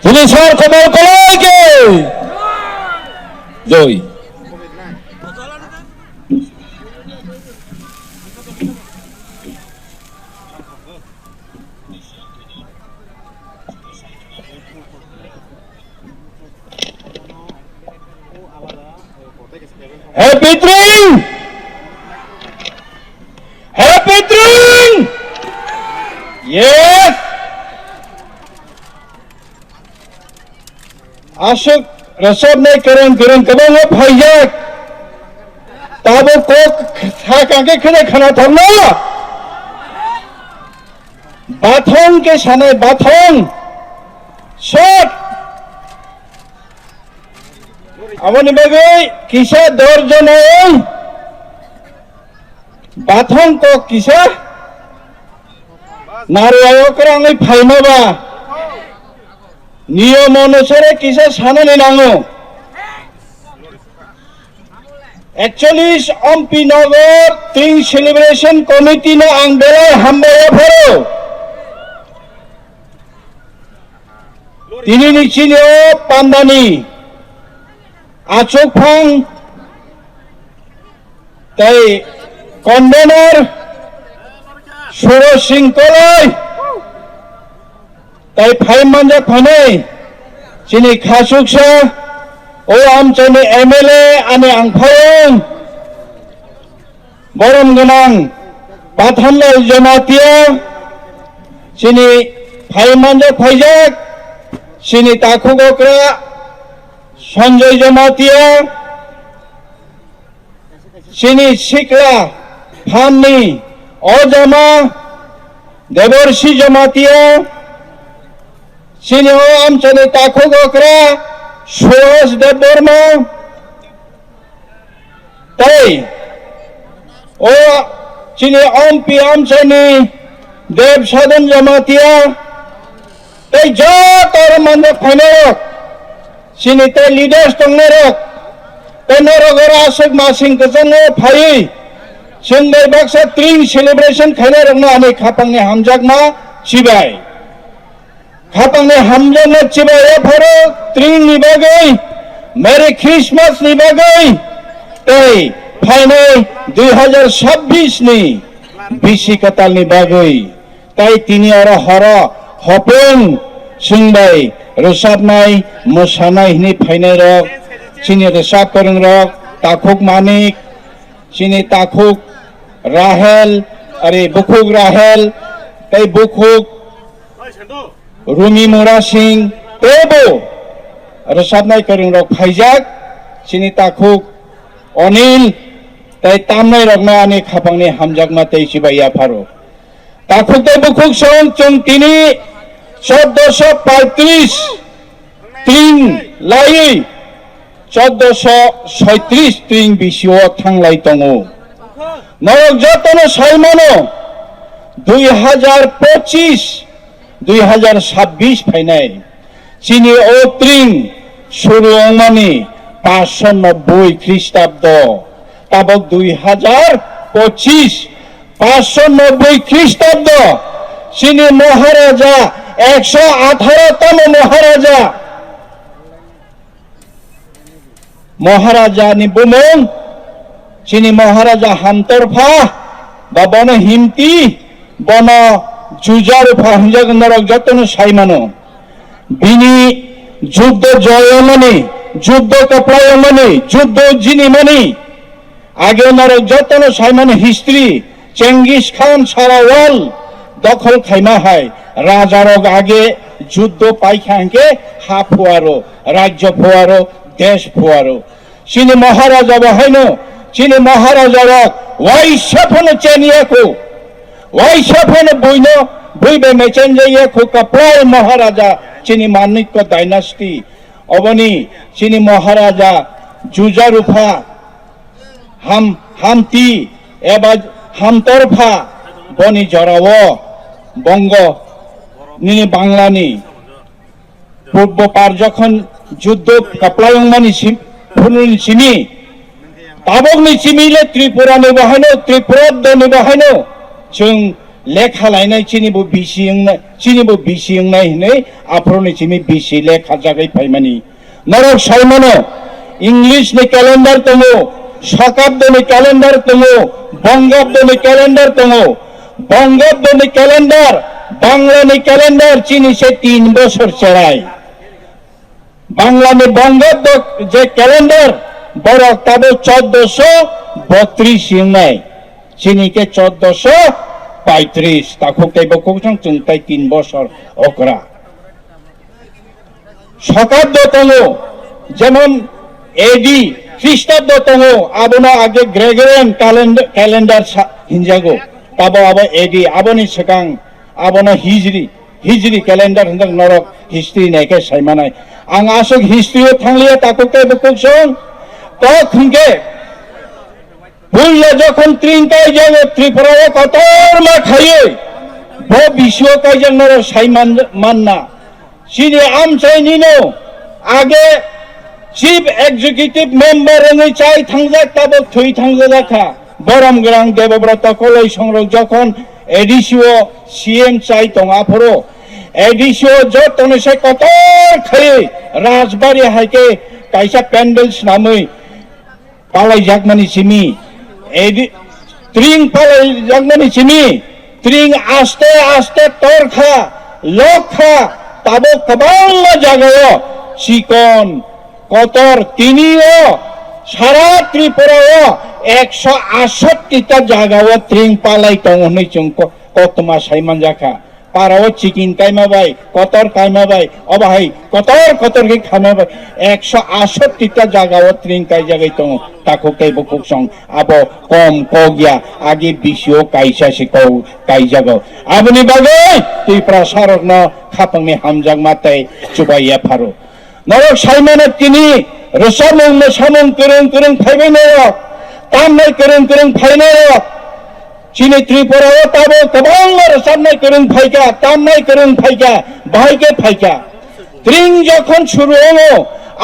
পুলিশের কবল কলাইকে জয়। Happy Drink! Happy Drink! Yes! Ashok Rasab ne karan kabang ho bhaijak tabo ko thak age khane khana thamna bathong ke sanai bathong shot amoni bagai kisa dorjon bathong ko kisa naruayo krang ei phaino ba নিয়ম অনুসারে কিসে সানানি নাঙো 41 অম্পি নগর 3 celebration committee না আংবেলা হামবায়া ফরো তিনি নিচিনিও পান্দানি আচোকফাং তাই convenor Suraj Singh কলাই তাই ফাইম মানজা ফানে চিনি খাসুকসা ও আমচানি MLA আনে আংফায়ং বরম গনাং বাথানলাল জমাতিয়া চিনি ফাইম মানজা ফাইজাক চিনি তাকু গকরা সঞ্জয় জমাতিয়া চিনি শিকলা ফাননি অজামা দেবর্ষি জমাতিয়া চিনি ও আমচানি তাকু গকরা সুরজ দেববর্মা তাই ও চিনি অম্পি আমচানি দেব সাধন জমাতিয়া তাই যত মানে ফাইনারক চিনি তাই লিডার্স টংনেরক তাই নরগর আশক মাসিং কজনো ফাই সিংবাই বাক্সা 3 সেলিব্রেশন খাইনারক না আনি খাপাংনি হামজাকমা চিবাই খাপাংনি হামজাকমা চিবাই ফরো 3 নিবাগৈ মেরি ক্রিসমাস নিবাগৈ তাই ফাইনাল 2026 নি বিসি কাতাল নিবাগৈ তাই তিনি আর হর হপেন সিংবাই রসাবনাই মোসানাই হিনি ফাইনাল রক চিনি রসাব করং রক তাকুক মানিক চিনি তাকুক রাহেল আরে বুকুক রাহেল তাই বুকুক রুমি মোরা সিং তেবো রসাবনাই করং রক ফাইজাক চিনি তাকুক অনিল তাই তামনাই রকনা আনি খাপাংনি হামজাকমা তাই সিবাইয়া ফারো তাকুক তাই বুকুক সং চং তিনি 1435 3 লাই 1436 3 বিসিও থাংলাই তঙো নরক যতন সাইমানো 2025 2026 ফাইনাই চিনি ও ত্রিং শুরু অংমানি 590 খ্রিস্টাব্দ তাবক 2025 590 খ্রিস্টাব্দ চিনি মহারাজা 118তম মহারাজা মহারাজা নি বুমং চিনি মহারাজা হামতরফা বা বন হিমতি বন জুজারফা হিজাগ নরক যতন সাইমানো বিনি যুদ্ধ জয়মনি যুদ্ধ কপড়ায়মনি যুদ্ধ জিনিমনি আগে নরক যতন সাইমানো হিস্ট্রি চেঙ্গিস খান সারা ওয়াল দখল খাইমা হয় রাজারক আগে যুদ্ধ পাইখানকে হা ফুয়ারো রাজ্য ফুয়ারো দেশ ফুয়ারো চিনি মহারাজা বহাইনো চিনি মহারাজার ওয়াইশাফন চেনিয়াকো ওয়াইশাফন বইনো বইবে মেচেন যাইয়াকো কাপ্রায় মহারাজা চিনি মানিক্য ডাইনাস্টি অবনি চিনি মহারাজা জুজারুফা হামতি এবার হামতরফা বনি জরাও বঙ্গ নিনি বাংলানি পূর্ব পার যখন যুদ্ধ কাপলায়ংমানি সিমি তাবকনি সিমিলে ত্রিপুরা নিবাহানো ত্রিপুরাদ্য নিবাহানো जों लेखा लायनाय चिनिबो बिसिंनाय हनै आफ्रोनि चिमि बिसि लेखा जागै फाइमानि नरक साइमानो इंलिश नि कैलेंडर दङो शकाब्दनि कैलेंडर दङो बंगाब्दनि कैलेंडर दङो बंगाब्दनि कैलेंडर बांलानि कैलेंडर चिनि से 3 বছর चढ़ाई बांलानि बंगाब्द जे कैलेंडर बरक ताबो 1432 सिंनाय चिनि के 1435 ताखौ तेबो कोजों चंताय 3 বছর ओकरा शकाब्द दङो जेमन एडी ख्रिस्टाब्द दङो आबोना आगे ग्रेगोरियन कैलेंडर हिनजागो ताबो आबो एडी आबोनि सिगां आबोना हिजरी कैलेंडर हंदों नरक हिस्ट्री नायके सायमानाय आं आसक हिस्ट्री थांलिया ताको तेबो कोजों तो खुंगे बुल्ला जखन त्रिंकाय जागो त्रिपुराव कतर मा खायो बो बिसो कायजों नरक सायमान मानना सिनि आमचाइनिनो आगे चीफ एग्जीक्यूटिव मेंबर रंगै चाय थांजाक ताबो थै थांजाखा बरम ग्रां देवव्रत कलै संरक जखन एडिसिओ सीएम चाय दं आफरो एडिसिओ जतने से कतर खायो राजबारी हायके कायसा पेंडल्स नामै पालाय जागमानि सिमी एडि त्रिंग पालाय जागमानि सिमी त्रिंग आस्ते आस्ते तोरखा लोखा ताबो कबाल जागायो सिकन कतर तिनिओ सारा त्रिपुराओ 168टा जागाओ त्रिंग पालाय दं होनै जों कतमा सायमान जाखा पाराओ चिकिन कायमाबाय कतर कायमाबाय अबाहाय कतर के खामाबाय 168टा जागाओ त्रिंग काय जागाय दं ताखौ केबो कुसं आबो कम कगिया आगे बिसिओ कायसा सिकौ काय जागो आबनि बागै त्रिपुरा सारकन खापंनि हामजाग माथाय चुबाइया फारो नरक सायमानो तिनि रसामुं मोसामुं गोरों फायबाय नरक तामनाय गोरों फायनाय चिनि त्रिपुराव ताबो गोबां रसामनाय गोरों फायगा तामनाय गोरों फायगा बाहायके फायगा त्रिंग जखन शुरुआव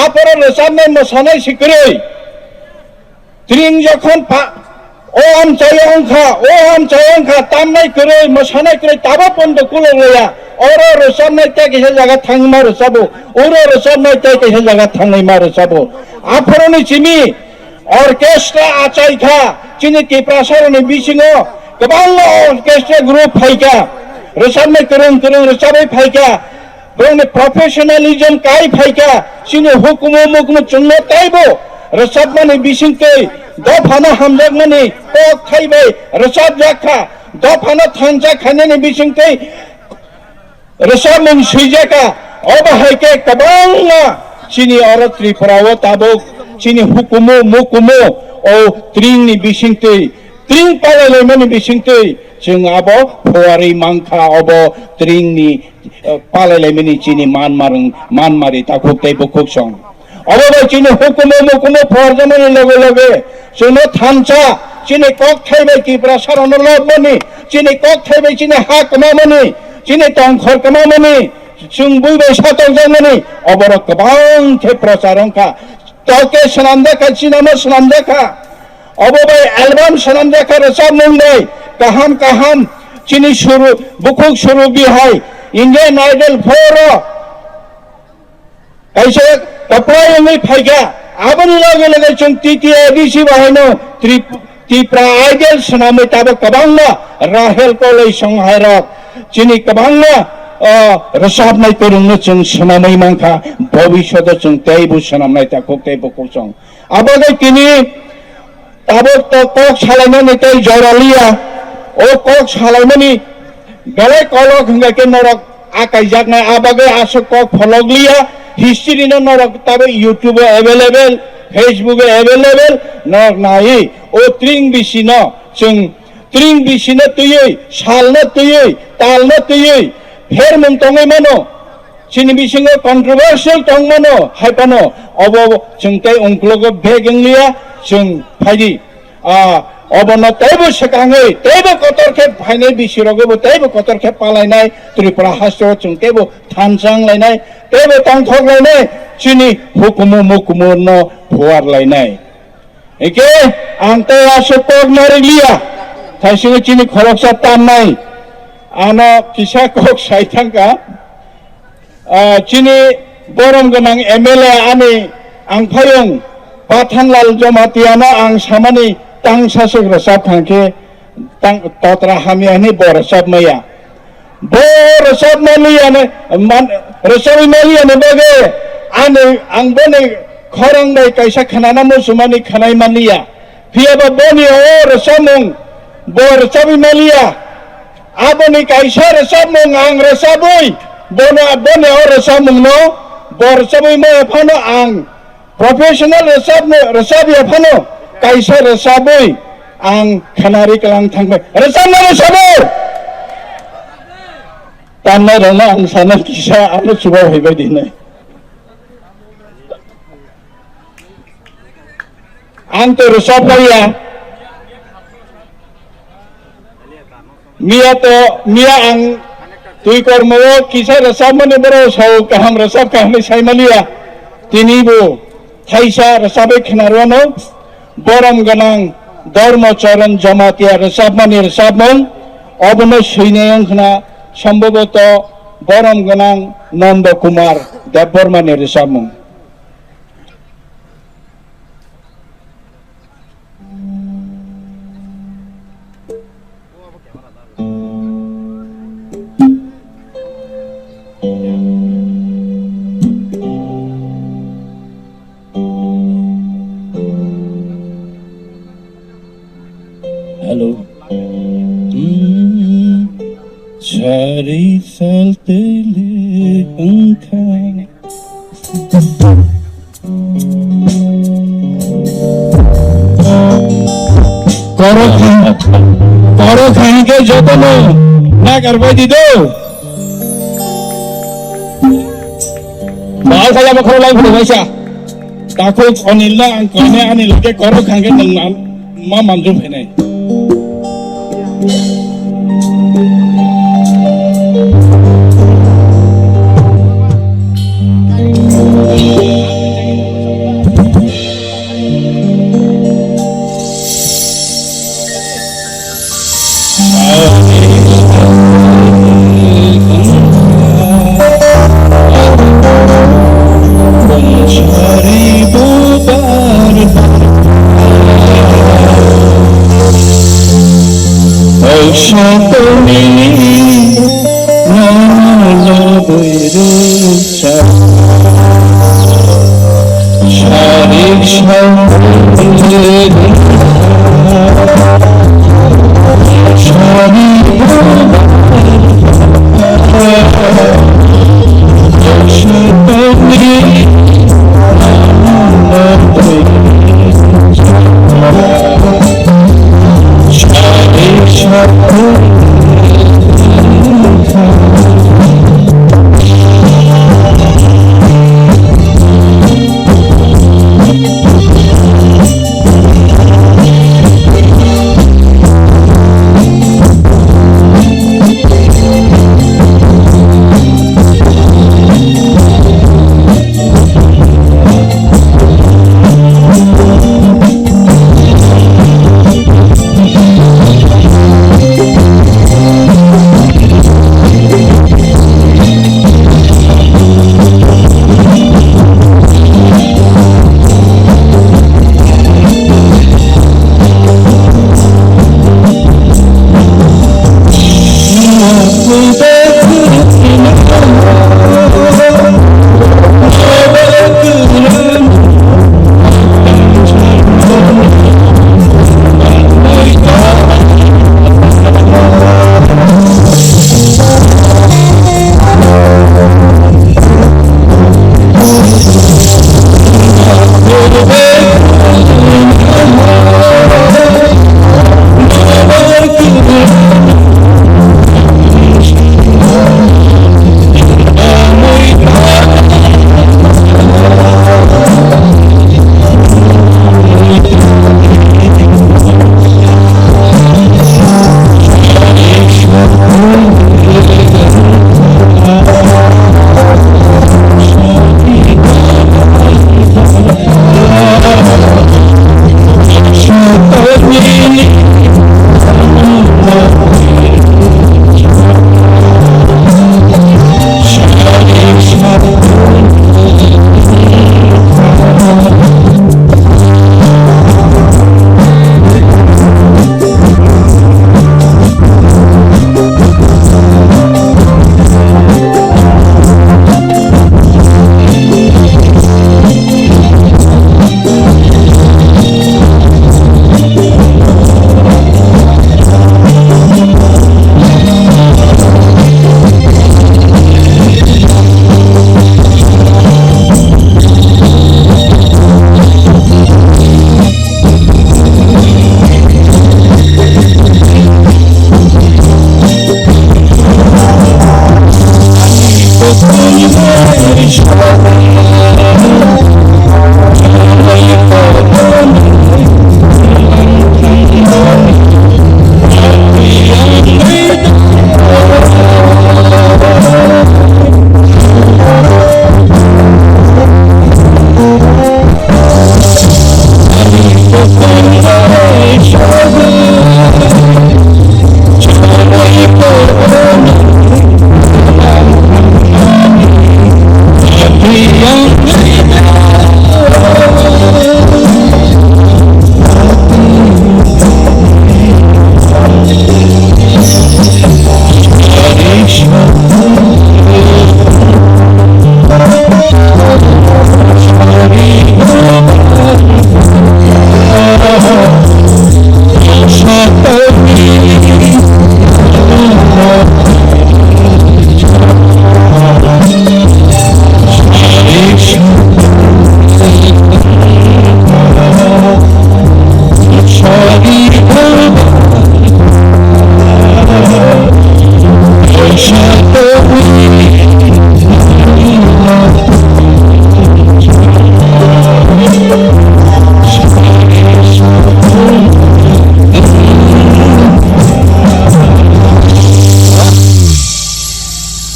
आपर रसामनाय मोसानाय सिकरै त्रिंग जखन ओ आमचायंखा तामनाय गोरै मोसानाय गोरै ताबो बन्द कुलंलाया ओरो रसामनाय केसे जागा थांमा रसाबो ओरो रसामनाय केसे जागा थांनाय मा रसाबो आफरोनि चिमि ऑर्केस्ट्रा आचायखा चिनि त्रिपुरासारनि बिसिङो गोबां ऑर्केस्ट्रा ग्रुप फायगा रसामनाय गोरों रसाबै फायगा बेवनो प्रोफेशनलिज्म काय फायगा चिनि हुकुमो मुकुम चुंनो तायबो रसाबमानि बिसिंकै दफाना हामजागमानि कक थायबाय रसाब जाखा दफाना थांजा खानायनि बिसिंकै रसामुं सैजाका अबाहायके गोबां चिनि अर त्रिपुराव ताबो चिनि हुकुमो मुकुमो ओ त्रिंनि बिसिंकै त्रिं पालायलायमानि बिसिंकै जों आबो फवारि मांखा अबो त्रिंनि पालायलायमानि चिनि मानमारि ताखौ तेबो कुसं अबाबाय चिनि हुकुमो मुकुमो फवारजामानि लगे जोंनो थानसा चिनि कक थायबाय त्रिपुरा सारावनो लबमानि चिनि कक थायबाय चिनि हा कमामानि चिनि टंखर कमामानि जों बुइबाय सातंजामानि अबर गोबां थे प्रचारंखा तके सनामदाखा चिनामा सनामदाखा अबाबाय एलबाम सनामदाखा रसाब मुंनाय काहाम चिनि शुरु बुकुक शुरु बिहाय इंडियन आइडल 4 कैसे कपड़ायंगै फायगा आबनि लगे जों टीटी एडीसी बाहायनो त्रिपुरा आइडल सनामै ताबो गोबांना राहेल कलै संहायरक चिनि गोबांना रसाबनाय गोरोंनो जों सनामै मांखा भबिष्यत जों तेबो सनामनाय ताखौ तेबो कुसं आबागै तिनि ताबो कक सालायनानै तै जरालिया ओ कक सालायनानै गले कलक हंगाके नरक आकाय जागनाय आबागै आसो कक फलगलिया हिस्ट्री न नरक Tabo YouTube available Facebook available नरक नायै ओ त्रिंग बिसिनो जों त्रिंग बिसिनो तुयै सालनो तुयै तालनो तुयै फेर मुं तंगै मानो चिनि बिसिङो कंट्रोवर्शियल तंग मानो हायपानो अब जों तै अंक्लग भेगंलिया जों फायदि अबन तैबो सेकाङै तैबो कतरखे फायनाय बिसिरगबो तैबो कतरखे पालायनाय त्रिपुरा हास्ट्र जों तैबो थानसांलायनाय तैबो तंथगलायनाय चिनि हुकुमो मुकुमो न फुवारलायनाय एके आंते आसो कगनारिलिया थाइसिङै चिनि खरकसा ताननाय ano kisa kok saitangka chini borom ganang MLA ani ang payong Pathanlal Jomatiana ang samani tang sasok rasab khangke tang totra hami ani borasab maya borasab maliya ne rasabi maliya ne bage ani ang bone khorang dai kaisa khanana mo sumani khanai maliya phiaba boni o rasamung borasabi maliya aboni kaisa rasamung ang rasabui bono bone o rasamung no borsabi mo phano ang professional resabi phano kaisa resabui ang khanari kalang thangbai resabna resabu tanna rana ang sana kisa anu suba hoibai dinai ang to resabaya mia ang tui kormo kisa resab mane boro sau kaham resab kaham saimaliya tinibu Thaisa resabe khinarwano borom ganang ধর্মচরণ Jamatia রেসাবমানি রেসাবমন অবন সৈন্যং খনা সম্ভবত বরম গনাং Nanda Kumar দেববর্মানি রেসাবমন Hello. Chari salte le angka. Koro khan ke jotono na karbai dido. Baal kaya makhro lai bhuru baisa. Takut onilla angkane anil ke koro khan ke nang ma manjum bhenai.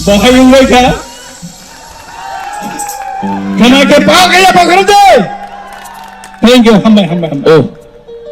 Bahayong ka? Kenapa kaya Pak Kerja? Thank you, hamba.